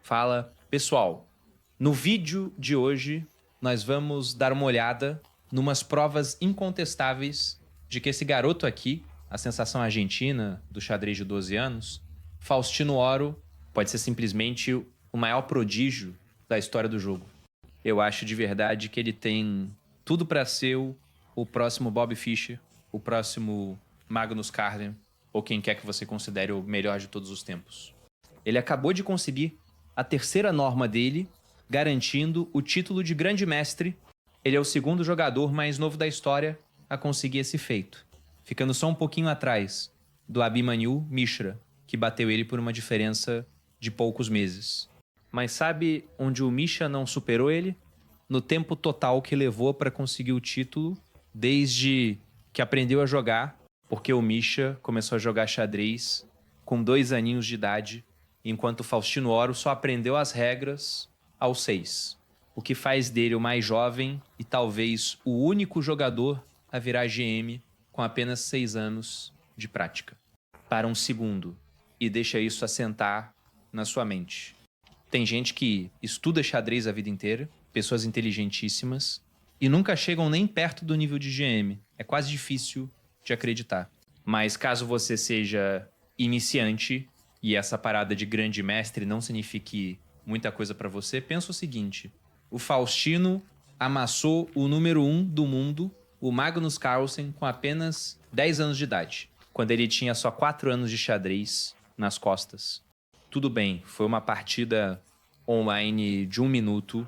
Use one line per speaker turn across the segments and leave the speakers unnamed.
Fala, pessoal. No vídeo de hoje, nós vamos dar uma olhada numas provas incontestáveis de que esse garoto aqui, a sensação argentina do xadrez de 12 anos, Faustino Oro, pode ser simplesmente o maior prodígio da história do jogo. Eu acho de verdade que ele tem tudo para ser o próximo Bob Fischer, o próximo Magnus Carlsen, ou quem quer que você considere o melhor de todos os tempos. Ele acabou de conseguir a terceira norma dele, garantindo o título de grande mestre. Ele é o segundo jogador mais novo da história a conseguir esse feito, ficando só um pouquinho atrás do Abhimanyu Mishra, que bateu ele por uma diferença de poucos meses. Mas sabe onde o Misha não superou ele? No tempo total que levou para conseguir o título, desde que aprendeu a jogar, porque o Misha começou a jogar xadrez com 2 aninhos de idade, enquanto Faustino Oro só aprendeu as regras aos 6, o que faz dele o mais jovem e talvez o único jogador a virar GM com apenas 6 anos de prática. Para um segundo e deixa isso assentar na sua mente. Tem gente que estuda xadrez a vida inteira, pessoas inteligentíssimas, e nunca chegam nem perto do nível de GM. É quase difícil de acreditar. Mas caso você seja iniciante e essa parada de grande mestre não signifique muita coisa para você, pensa o seguinte: o Faustino amassou o número 1 do mundo, o Magnus Carlsen, com apenas 10 anos de idade, quando ele tinha só 4 anos de xadrez nas costas. Tudo bem, foi uma partida online de 1 minuto,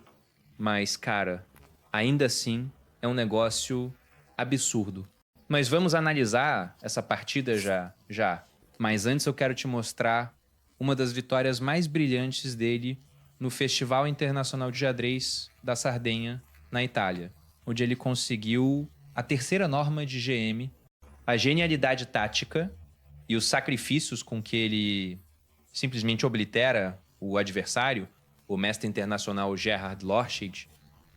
mas, cara, ainda assim é um negócio absurdo. Mas vamos analisar essa partida já. Mas antes eu quero te mostrar uma das vitórias mais brilhantes dele no Festival Internacional de Xadrez da Sardenha, na Itália, onde ele conseguiu a terceira norma de GM, a genialidade tática e os sacrifícios com que ele simplesmente oblitera o adversário, o mestre internacional Gerhard Lorschid,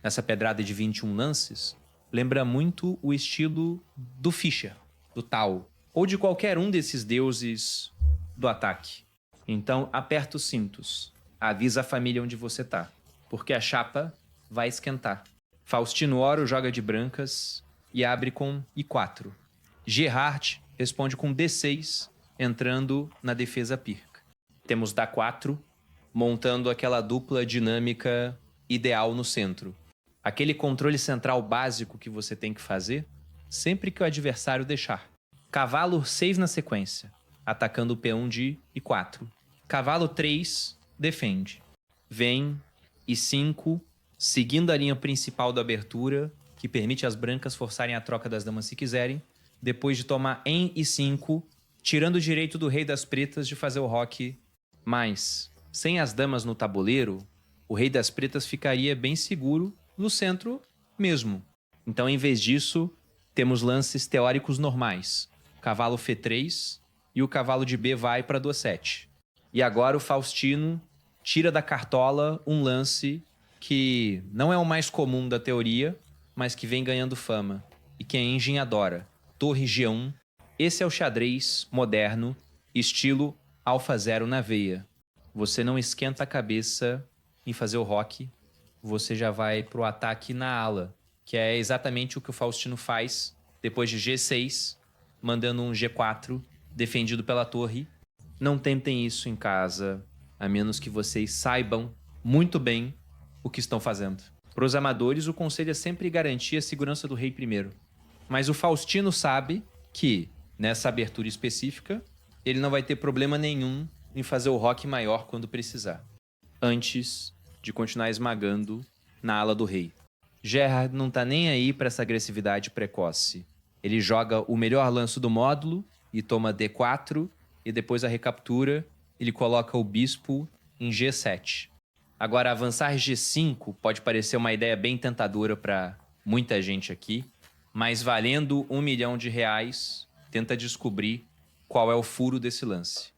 nessa pedrada de 21 lances, lembra muito o estilo do Fischer, do Tao, ou de qualquer um desses deuses do ataque. Então, aperta os cintos, avisa a família onde você tá, porque a chapa vai esquentar. Faustino Oro joga de brancas e abre com I4. Gerhard responde com D6, entrando na defesa pirca. Temos Dá4, montando aquela dupla dinâmica ideal no centro. Aquele controle central básico que você tem que fazer sempre que o adversário deixar. Cavalo 6 na sequência, atacando o peão de I4. Cavalo 3 defende. Vem I5, seguindo a linha principal da abertura, que permite às brancas forçarem a troca das damas se quiserem, depois de tomar em I5, tirando o direito do rei das pretas de fazer o roque. Mas, sem as damas no tabuleiro, o rei das pretas ficaria bem seguro no centro mesmo. Então, em vez disso, temos lances teóricos normais. Cavalo F3 e o cavalo de B vai para Do7. E agora o Faustino tira da cartola um lance que não é o mais comum da teoria, mas que vem ganhando fama e que a engine adora. Torre G1. Esse é o xadrez moderno, estilo AlphaZero na veia. Você não esquenta a cabeça em fazer o roque, você já vai pro ataque na ala, que é exatamente o que o Faustino faz depois de G6, mandando um G4 defendido pela torre. Não tentem isso em casa, a menos que vocês saibam muito bem o que estão fazendo. Para os amadores, o conselho é sempre garantir a segurança do rei primeiro. Mas o Faustino sabe que, nessa abertura específica, ele não vai ter problema nenhum em fazer o roque maior quando precisar, antes de continuar esmagando na ala do rei. Gerhard não tá nem aí para essa agressividade precoce. Ele joga o melhor lance do módulo e toma D4, e depois a recaptura, ele coloca o bispo em G7. Agora, avançar G5 pode parecer uma ideia bem tentadora para muita gente aqui, mas valendo R$1 milhão, tenta descobrir qual é o furo desse lance.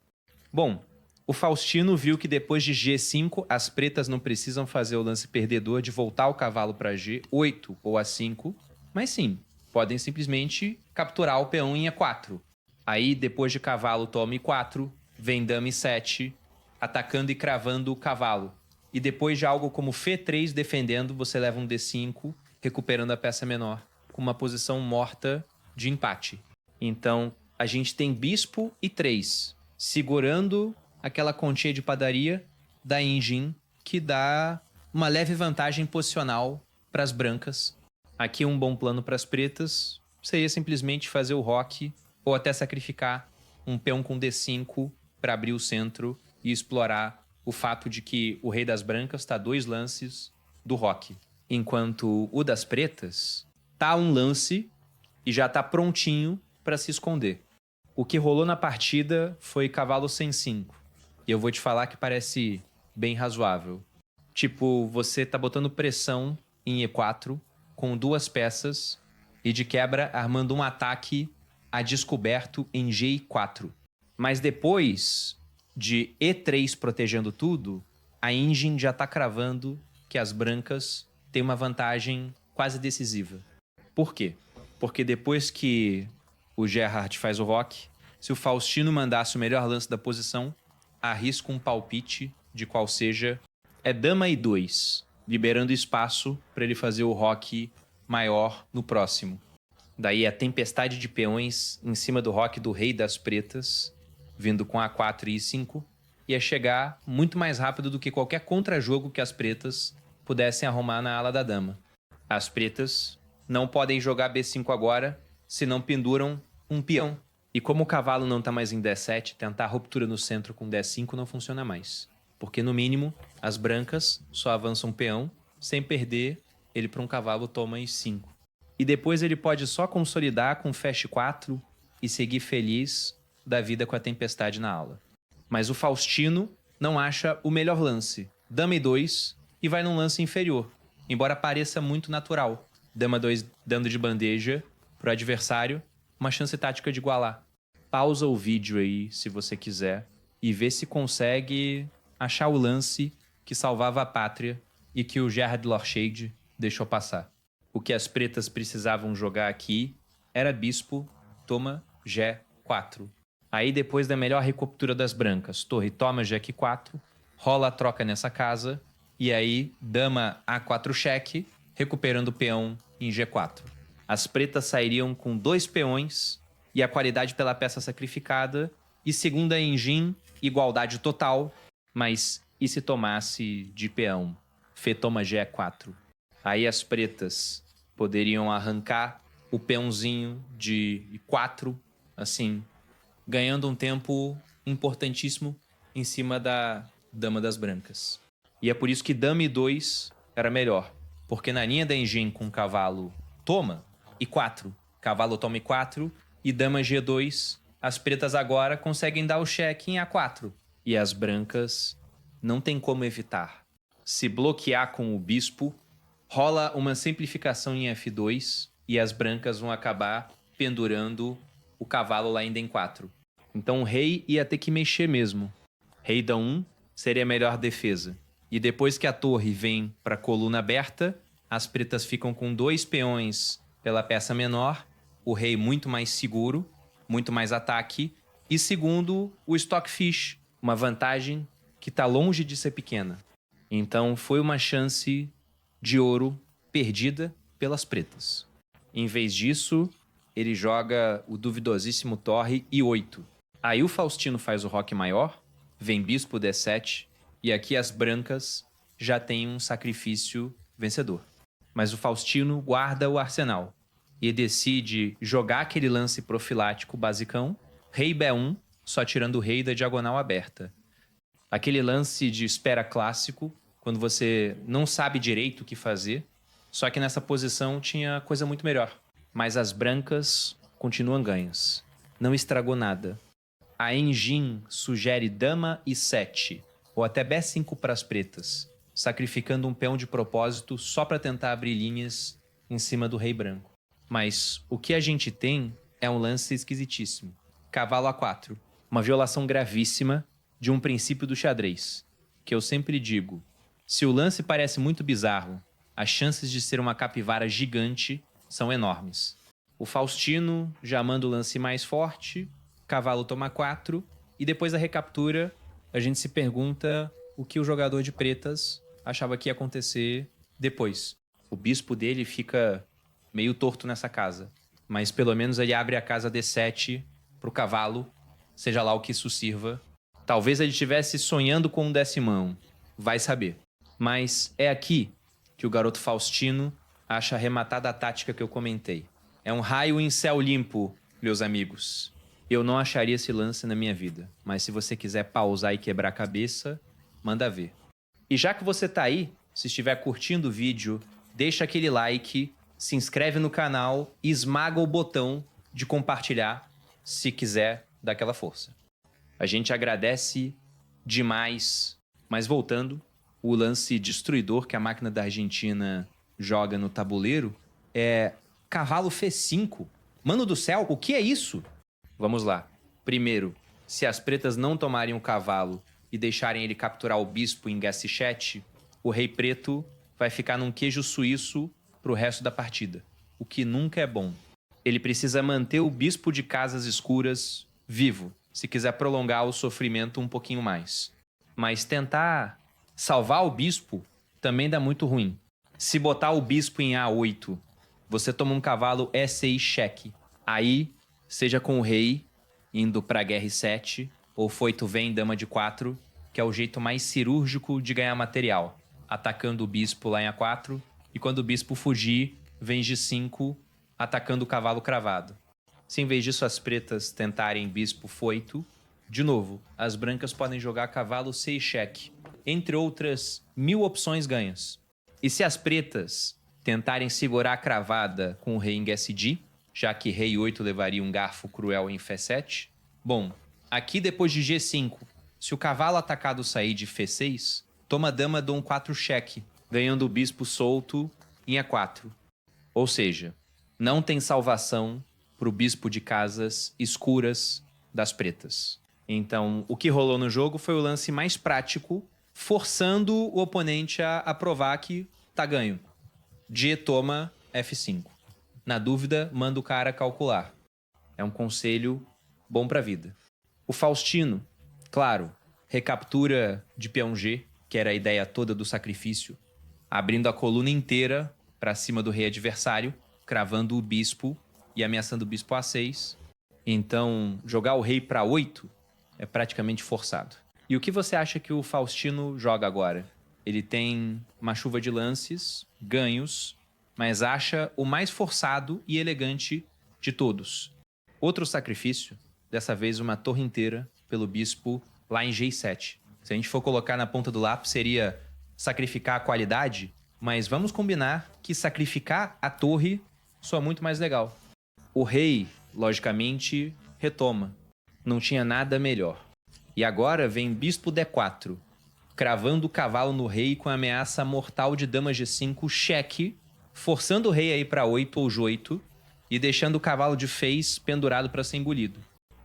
Bom, o Faustino viu que depois de G5, as pretas não precisam fazer o lance perdedor de voltar o cavalo para G8 ou A5, mas sim, podem simplesmente capturar o peão em E4. Aí, depois de cavalo toma I4, vem dama I7, atacando e cravando o cavalo. E depois de algo como F3 defendendo, você leva um D5, recuperando a peça menor, com uma posição morta de empate. Então, a gente tem bispo e 3, segurando aquela continha de padaria da engine, que dá uma leve vantagem posicional para as brancas. Aqui um bom plano para as pretas seria simplesmente fazer o roque ou até sacrificar um peão com D5 para abrir o centro e explorar o fato de que o rei das brancas está 2 lances do roque, enquanto o das pretas tá um lance e já tá prontinho para se esconder. O que rolou na partida foi cavalo sem 5. E eu vou te falar que parece bem razoável. Tipo, você tá botando pressão em E4 com 2 peças e de quebra armando um ataque a descoberto em G4. Mas depois de E3 protegendo tudo, a engine já tá cravando que as brancas têm uma vantagem quase decisiva. Por quê? Porque depois que o Gerhard faz o roque, se o Faustino mandasse o melhor lance da posição, arrisca um palpite de qual seja é dama E2, liberando espaço para ele fazer o roque maior no próximo. Daí a tempestade de peões em cima do roque do rei das pretas, vindo com A4 e I5, ia chegar muito mais rápido do que qualquer contrajogo que as pretas pudessem arrumar na ala da dama. As pretas não podem jogar B5 agora, se não penduram um peão. E como o cavalo não tá mais em D7, tentar a ruptura no centro com D5 não funciona mais. Porque, no mínimo, as brancas só avançam um peão, sem perder ele para um cavalo toma I5. E depois ele pode só consolidar com Fast 4 e seguir feliz da vida com a tempestade na ala. Mas o Faustino não acha o melhor lance. Dama E2 e vai num lance inferior, embora pareça muito natural. Dama 2 dando de bandeja pro adversário, uma chance tática de igualar. Pausa o vídeo aí, se você quiser, e vê se consegue achar o lance que salvava a pátria e que o Gerhard Lorshade deixou passar. O que as pretas precisavam jogar aqui era bispo, toma, G4. Aí depois da melhor recaptura das brancas, torre toma, G4, rola a troca nessa casa, e aí dama A4 cheque, recuperando o peão em G4. As pretas sairiam com 2 peões e a qualidade pela peça sacrificada, e segunda engine, igualdade total, mas e se tomasse de peão? Fê toma G4. Aí as pretas poderiam arrancar o peãozinho de 4, assim, ganhando um tempo importantíssimo em cima da dama das brancas. E é por isso que dama E2 era melhor, porque na linha da engine com cavalo toma E4, cavalo toma E4 e dama G2, as pretas agora conseguem dar o cheque em A4 e as brancas não tem como evitar. Se bloquear com o bispo, rola uma simplificação em F2 e as brancas vão acabar pendurando o cavalo lá ainda em 4. Então o rei ia ter que mexer mesmo. Rei da 1 seria a melhor defesa. E depois que a torre vem para a coluna aberta, as pretas ficam com 2 peões pela peça menor, o rei muito mais seguro, muito mais ataque, e segundo, o Stockfish, uma vantagem que está longe de ser pequena. Então foi uma chance de ouro perdida pelas pretas. Em vez disso, ele joga o duvidosíssimo torre I8. Aí o Faustino faz o roque maior, vem bispo D7, e aqui as brancas já têm um sacrifício vencedor. Mas o Faustino guarda o arsenal e decide jogar aquele lance profilático basicão, rei B1, só tirando o rei da diagonal aberta. Aquele lance de espera clássico, quando você não sabe direito o que fazer, só que nessa posição tinha coisa muito melhor. Mas as brancas continuam ganhas. Não estragou nada. A engine sugere dama E7, ou até B5 para as pretas, sacrificando um peão de propósito só para tentar abrir linhas em cima do rei branco. Mas o que a gente tem é um lance esquisitíssimo. Cavalo A4, uma violação gravíssima de um princípio do xadrez, que eu sempre digo, se o lance parece muito bizarro, as chances de ser uma capivara gigante são enormes. O Faustino já manda o lance mais forte, cavalo toma 4, e depois da recaptura, a gente se pergunta o que o jogador de pretas achava que ia acontecer depois. O bispo dele fica meio torto nessa casa, mas pelo menos ele abre a casa D7 pro cavalo, seja lá o que isso sirva. Talvez ele estivesse sonhando com um decimão, vai saber. Mas é aqui que o garoto Faustino acha arrematada a tática que eu comentei. É um raio em céu limpo, meus amigos. Eu não acharia esse lance na minha vida, mas se você quiser pausar e quebrar a cabeça, manda ver. E já que você tá aí, se estiver curtindo o vídeo, deixa aquele like, se inscreve no canal e esmaga o botão de compartilhar se quiser dar aquela força. A gente agradece demais. Mas voltando, o lance destruidor que a máquina da Argentina joga no tabuleiro é cavalo F5. Mano do céu, o que é isso? Vamos lá. Primeiro, se as pretas não tomarem o cavalo e deixarem ele capturar o bispo em G7, o rei preto vai ficar num queijo suíço pro resto da partida, o que nunca é bom. Ele precisa manter o bispo de casas escuras vivo, se quiser prolongar o sofrimento um pouquinho mais. Mas tentar salvar o bispo também dá muito ruim. Se botar o bispo em A8, você toma um cavalo E6 cheque. Aí, seja com o rei indo pra GR7, ou foito vem dama de 4, que é o jeito mais cirúrgico de ganhar material, atacando o bispo lá em A4, e quando o bispo fugir, vem G5, atacando o cavalo cravado. Se em vez disso as pretas tentarem bispo foito, de novo, as brancas podem jogar cavalo 6 cheque, entre outras 1000 opções ganhas. E se as pretas tentarem segurar a cravada com o rei em G, já que rei 8 levaria um garfo cruel em F7, bom, aqui depois de G5, se o cavalo atacado sair de F6, toma dama dom 4 cheque, ganhando o bispo solto em A4. Ou seja, não tem salvação pro bispo de casas escuras das pretas. Então, o que rolou no jogo foi o lance mais prático, forçando o oponente a provar que tá ganho. G toma F5. Na dúvida, manda o cara calcular. É um conselho bom pra vida. O Faustino, claro, recaptura de peão G, que era a ideia toda do sacrifício, abrindo a coluna inteira pra cima do rei adversário, cravando o bispo e ameaçando o bispo A6. Então, jogar o rei pra 8 é praticamente forçado. E o que você acha que o Faustino joga agora? Ele tem uma chuva de lances, ganhos, mas acha o mais forçado e elegante de todos. Outro sacrifício, dessa vez uma torre inteira pelo bispo lá em G7. Se a gente for colocar na ponta do lápis, seria sacrificar a qualidade, mas vamos combinar que sacrificar a torre soa muito mais legal. O rei, logicamente, retoma. Não tinha nada melhor. E agora vem bispo D4, cravando o cavalo no rei com a ameaça mortal de dama G5 cheque, forçando o rei a ir para 8 ou J8 e deixando o cavalo de Fez pendurado para ser engolido.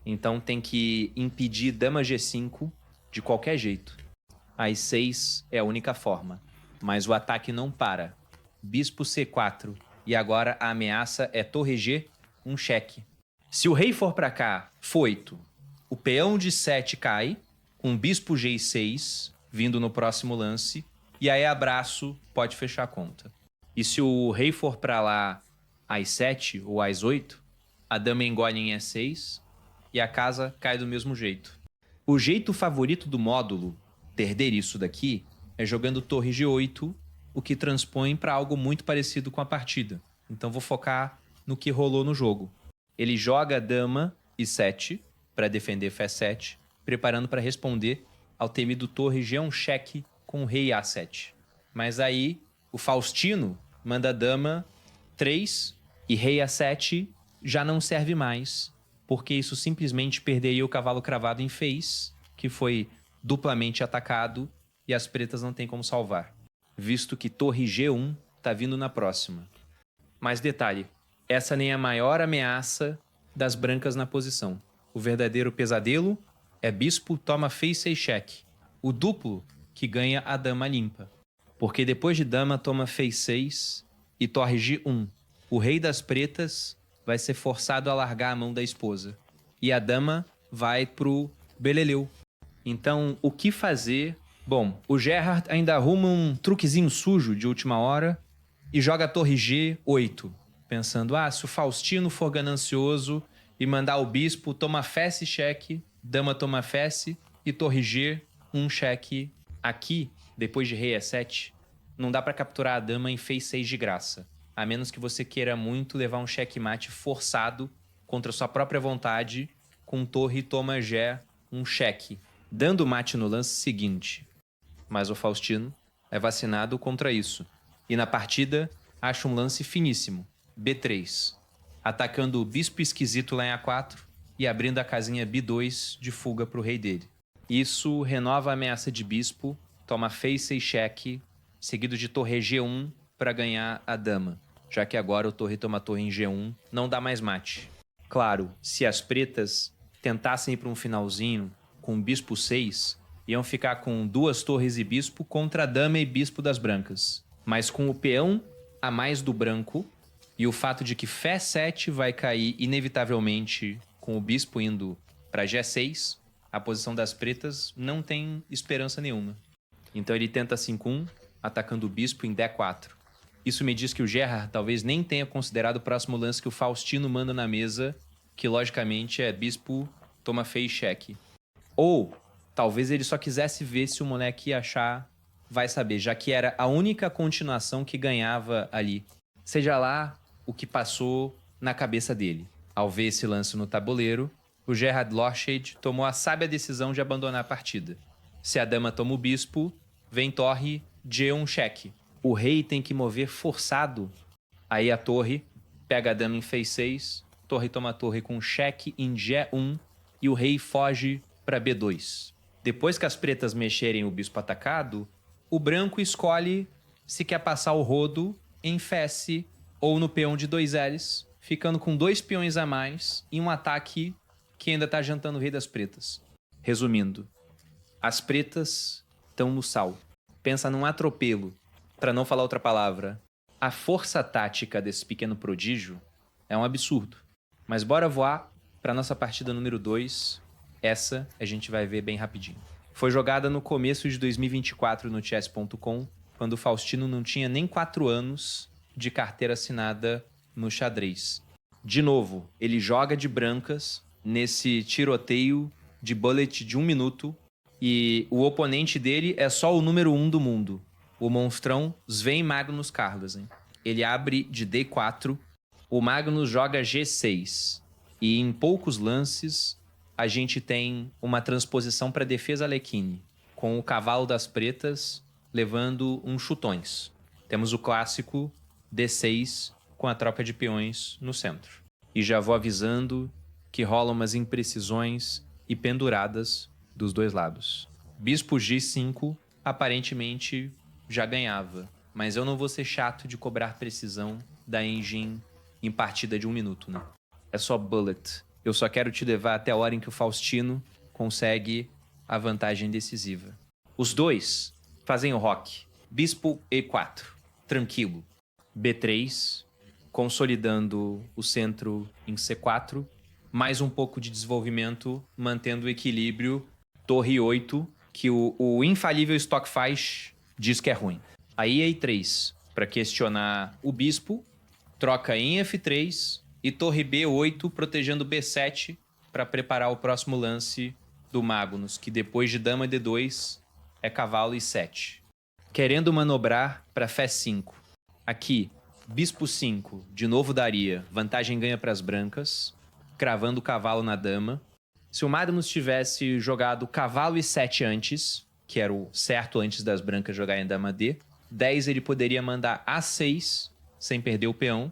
Então tem que impedir dama G5 de qualquer jeito. As 6 é a única forma, mas o ataque não para. Bispo C4 e agora a ameaça é torre G, um cheque. Se o rei for para cá, foito, o peão de 7 cai, com bispo G6 vindo no próximo lance, e aí abraço, pode fechar a conta. E se o rei for para lá às 7 ou às 8, a dama engole em E6 e a casa cai do mesmo jeito. O jeito favorito do módulo, perder isso daqui, é jogando torre G8, o que transpõe para algo muito parecido com a partida. Então vou focar no que rolou no jogo. Ele joga dama I7 para defender F7, preparando para responder ao temido torre G1 cheque com o rei A7. Mas aí o Faustino manda dama 3 e rei A7 já não serve mais, porque isso simplesmente perderia o cavalo cravado em Fez, que foi duplamente atacado e as pretas não têm como salvar, visto que torre G1 tá vindo na próxima. Mas detalhe, essa nem é a maior ameaça das brancas na posição. O verdadeiro pesadelo é bispo toma Fez 6 cheque. O duplo que ganha a dama limpa. Porque depois de dama toma Fez 6 e torre G1. O rei das pretas vai ser forçado a largar a mão da esposa. E a dama vai pro beleleu. Então, o que fazer? Bom, o Gerhard ainda arruma um truquezinho sujo de última hora e joga a torre G8, pensando, se o Faustino for ganancioso e mandar o bispo, toma fesse cheque, dama toma fesse e torre G, um cheque. Aqui, depois de rei E7, não dá pra capturar a dama em fei 6 de graça, a menos que você queira muito levar um checkmate forçado contra sua própria vontade, com torre toma G, um cheque, dando mate no lance seguinte. Mas o Faustino é vacinado contra isso. E na partida, acha um lance finíssimo, B3, atacando o bispo esquisito lá em A4 e abrindo a casinha B2 de fuga pro rei dele. Isso renova a ameaça de bispo, toma face e cheque, seguido de torre G1 para ganhar a dama, já que agora o torre toma torre em G1 não dá mais mate. Claro, se as pretas tentassem ir para um finalzinho com bispo 6, iam ficar com 2 torres e bispo contra a dama e bispo das brancas. Mas com o peão a mais do branco e o fato de que fé 7 vai cair inevitavelmente com o bispo indo para G6, a posição das pretas não tem esperança nenhuma. Então ele tenta 5-1, atacando o bispo em D4. Isso me diz que o Gerhard talvez nem tenha considerado o próximo lance que o Faustino manda na mesa, que logicamente é bispo toma fei cheque. Ou talvez ele só quisesse ver se o moleque ia achar, vai saber, já que era a única continuação que ganhava ali. Seja lá o que passou na cabeça dele. Ao ver esse lance no tabuleiro, o Gerhard Lorshade tomou a sábia decisão de abandonar a partida. Se a dama toma o bispo, vem torre G1 cheque. O rei tem que mover forçado. Aí a torre pega a dama em fei 6, torre toma torre com cheque em G1 e o rei foge para B2. Depois que as pretas mexerem o bispo atacado, o branco escolhe se quer passar o rodo em fesse ou no peão de 2 Ls, ficando com 2 peões a mais e um ataque que ainda tá jantando o rei das pretas. Resumindo, as pretas estão no sal. Pensa num atropelo, para não falar outra palavra. A força tática desse pequeno prodígio é um absurdo. Mas bora voar para nossa partida número 2. Essa a gente vai ver bem rapidinho. Foi jogada no começo de 2024 no chess.com, quando o Faustino não tinha nem 4 anos de carteira assinada no xadrez. De novo, ele joga de brancas nesse tiroteio de bullet de 1 minuto e o oponente dele é só o número 1 do mundo, o monstrão Sven Magnus Carlsen. Ele abre de D4, o Magnus joga G6 e em poucos lances a gente tem uma transposição para defesa Alekhine, com o cavalo das pretas levando uns chutões. Temos o clássico D6 com a troca de peões no centro. E já vou avisando que rolam umas imprecisões e penduradas dos dois lados. Bispo G5 aparentemente já ganhava, mas eu não vou ser chato de cobrar precisão da engine em partida de 1 minuto, né? É só bullet. Eu só quero te levar até a hora em que o Faustino consegue a vantagem decisiva. Os dois fazem o rock. Bispo E4, tranquilo. B3, consolidando o centro em C4. Mais um pouco de desenvolvimento, mantendo o equilíbrio. Torre 8, que o infalível Stockfish diz que é ruim. Aí E3, para questionar o bispo. Troca em F3 e torre B8 protegendo B7 para preparar o próximo lance do Magnus, que depois de dama D2 é cavalo I7. Querendo manobrar para Fé 5. Aqui, bispo 5, de novo daria, vantagem ganha para as brancas, cravando o cavalo na dama. Se o Magnus tivesse jogado cavalo I7 antes, que era o certo antes das brancas jogarem dama D, 10 ele poderia mandar A6, sem perder o peão,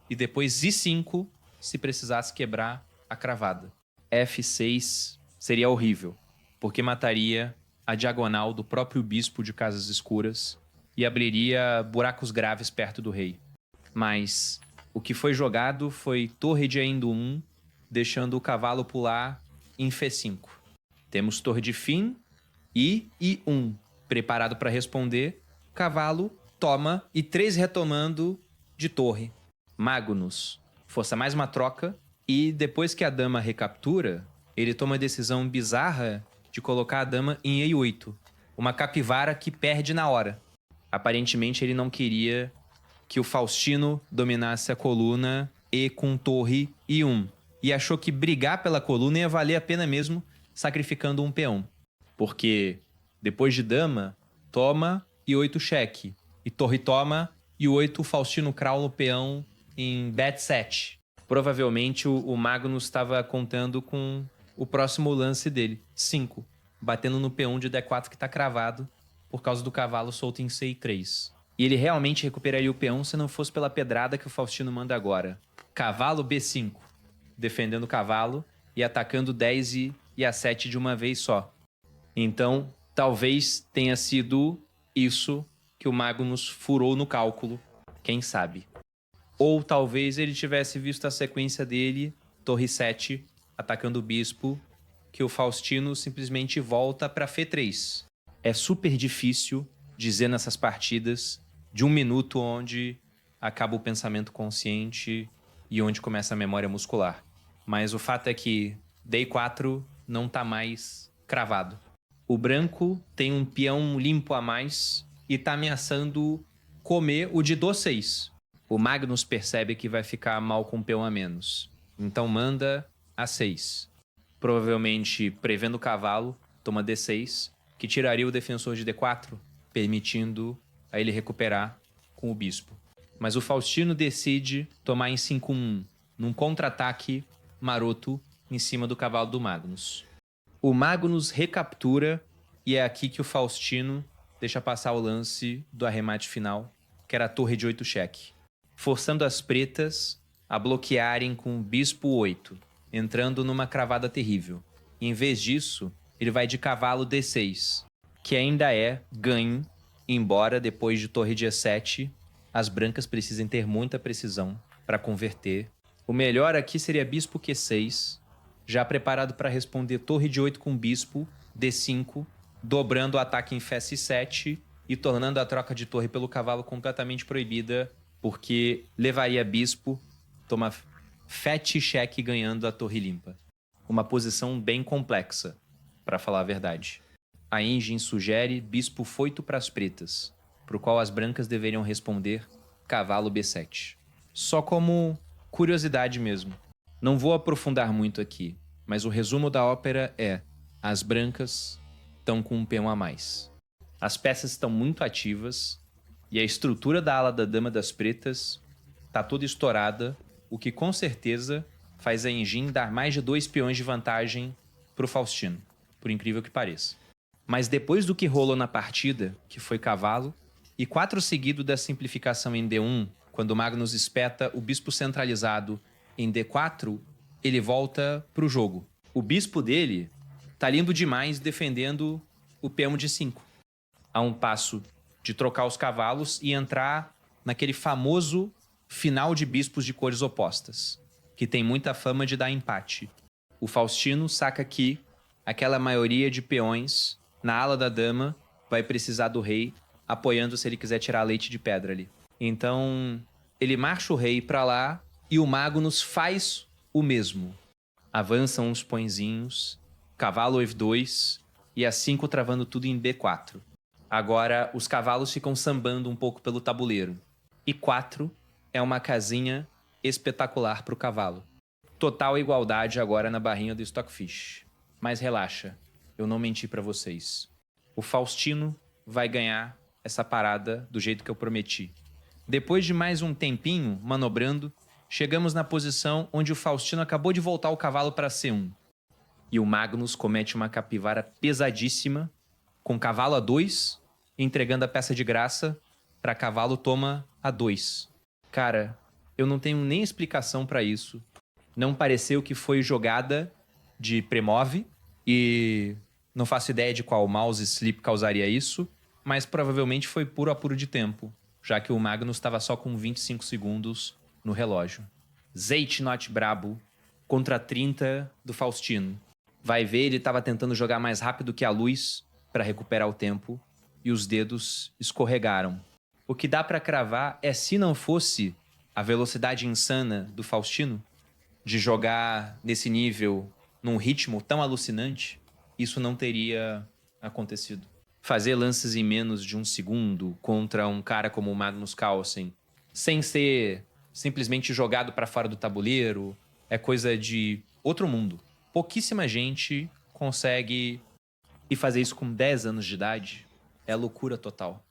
e depois I5, se precisasse quebrar a cravada. F6 seria horrível, porque mataria a diagonal do próprio bispo de Casas Escuras e abriria buracos graves perto do rei. Mas o que foi jogado foi torre de Endo 1, deixando o cavalo pular em F5. Temos torre de fim e I1, preparado para responder. Cavalo toma e 3 retomando de torre. Magnus força mais uma troca e depois que a dama recaptura, ele toma a decisão bizarra de colocar a dama em E8. Uma capivara que perde na hora. Aparentemente ele não queria que o Faustino dominasse a coluna E com torre I1. E achou que brigar pela coluna ia valer a pena mesmo, sacrificando um peão. Porque depois de dama, toma I8 cheque. E torre toma I8 Faustino crawl no peão em bet7. Provavelmente o Magnus estava contando com o próximo lance dele, 5. Batendo no peão de D4 que está cravado por causa do cavalo solto em C3. E ele realmente recuperaria o peão se não fosse pela pedrada que o Faustino manda agora. Cavalo B5, defendendo o cavalo e atacando 10 e A7 de uma vez só. Então, talvez tenha sido isso que o Magnus furou no cálculo, quem sabe. Ou talvez ele tivesse visto a sequência dele, torre 7, atacando o bispo, que o Faustino simplesmente volta para F3. É super difícil dizer nessas partidas de 1 minuto onde acaba o pensamento consciente e onde começa a memória muscular. Mas o fato é que D4 não tá mais cravado. O branco tem um peão limpo a mais e tá ameaçando comer o de Dô6. O Magnus percebe que vai ficar mal com um peão a menos. Então manda A6. Provavelmente prevendo o cavalo, toma D6, que tiraria o defensor de D4, permitindo a ele recuperar com o bispo. Mas o Faustino decide tomar em 5-1, num contra-ataque maroto em cima do cavalo do Magnus. O Magnus recaptura e é aqui que o Faustino deixa passar o lance do arremate final, que era a torre de 8 cheque, forçando as pretas a bloquearem com o bispo 8, entrando numa cravada terrível. E, em vez disso, ele vai de cavalo D6, que ainda é ganho, embora depois de torre de E7, as brancas precisem ter muita precisão para converter. O melhor aqui seria bispo Q6, já preparado para responder torre de 8 com bispo, D5, dobrando o ataque em F7 e tornando a troca de torre pelo cavalo completamente proibida, porque levaria bispo, toma Fete cheque ganhando a torre limpa. Uma posição bem complexa, para falar a verdade. A engine sugere bispo foito para as pretas, para o qual as brancas deveriam responder cavalo B7. Só como curiosidade mesmo. Não vou aprofundar muito aqui, mas o resumo da ópera é: as brancas estão com um peão a mais. As peças estão muito ativas e a estrutura da ala da dama das pretas está toda estourada, o que com certeza faz a engine dar mais de 2 peões de vantagem para o Faustino, por incrível que pareça. Mas depois do que rolou na partida, que foi cavalo, e 4 seguido da simplificação em D1, quando o Magnus espeta o bispo centralizado em D4, ele volta pro jogo. O bispo dele tá lindo demais defendendo o peão de 5. A um passo de trocar os cavalos e entrar naquele famoso final de bispos de cores opostas, que tem muita fama de dar empate. O Faustino saca que aquela maioria de peões na ala da dama vai precisar do rei apoiando se ele quiser tirar leite de pedra ali. Então, ele marcha o rei para lá e o Magnus faz o mesmo. Avançam uns põezinhos, cavalo F2 e A5 travando tudo em B4. Agora, os cavalos ficam sambando um pouco pelo tabuleiro. E 4 é uma casinha espetacular para o cavalo. Total igualdade agora na barrinha do Stockfish. Mas relaxa, eu não menti para vocês. O Faustino vai ganhar essa parada do jeito que eu prometi. Depois de mais um tempinho manobrando, chegamos na posição onde o Faustino acabou de voltar o cavalo para C1. E o Magnus comete uma capivara pesadíssima, com cavalo A2, entregando a peça de graça para cavalo toma A2. Cara, eu não tenho nem explicação para isso. Não pareceu que foi jogada de premove e não faço ideia de qual mouse sleep causaria isso, mas provavelmente foi puro apuro de tempo, já que o Magnus estava só com 25 segundos no relógio. Zeitnot brabo contra 30 do Faustino. Vai ver, ele estava tentando jogar mais rápido que a luz para recuperar o tempo e os dedos escorregaram. O que dá para cravar é, se não fosse a velocidade insana do Faustino de jogar nesse nível num ritmo tão alucinante, isso não teria acontecido. Fazer lances em menos de um segundo contra um cara como o Magnus Carlsen, sem ser simplesmente jogado para fora do tabuleiro, é coisa de outro mundo. Pouquíssima gente consegue e fazer isso com 10 anos de idade é loucura total.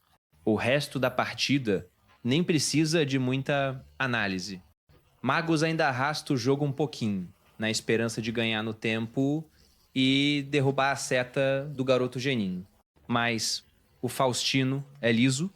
O resto da partida nem precisa de muita análise. Magnus ainda arrasta o jogo um pouquinho, na esperança de ganhar no tempo e derrubar a seta do garoto geninho. Mas o Faustino é liso,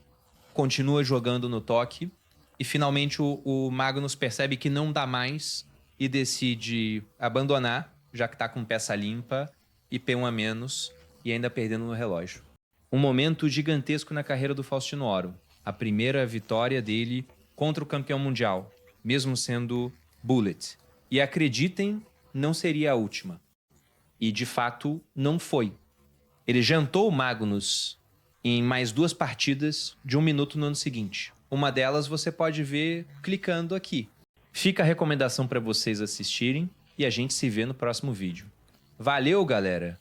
continua jogando no toque e finalmente o Magnus percebe que não dá mais e decide abandonar, já que tá com peça limpa e P1 a menos e ainda perdendo no relógio. Um momento gigantesco na carreira do Faustino Oro. A primeira vitória dele contra o campeão mundial, mesmo sendo Bullet. E acreditem, não seria a última. E de fato, não foi. Ele jantou o Magnus em mais 2 partidas de 1 minuto no ano seguinte. Uma delas você pode ver clicando aqui. Fica a recomendação para vocês assistirem e a gente se vê no próximo vídeo. Valeu, galera!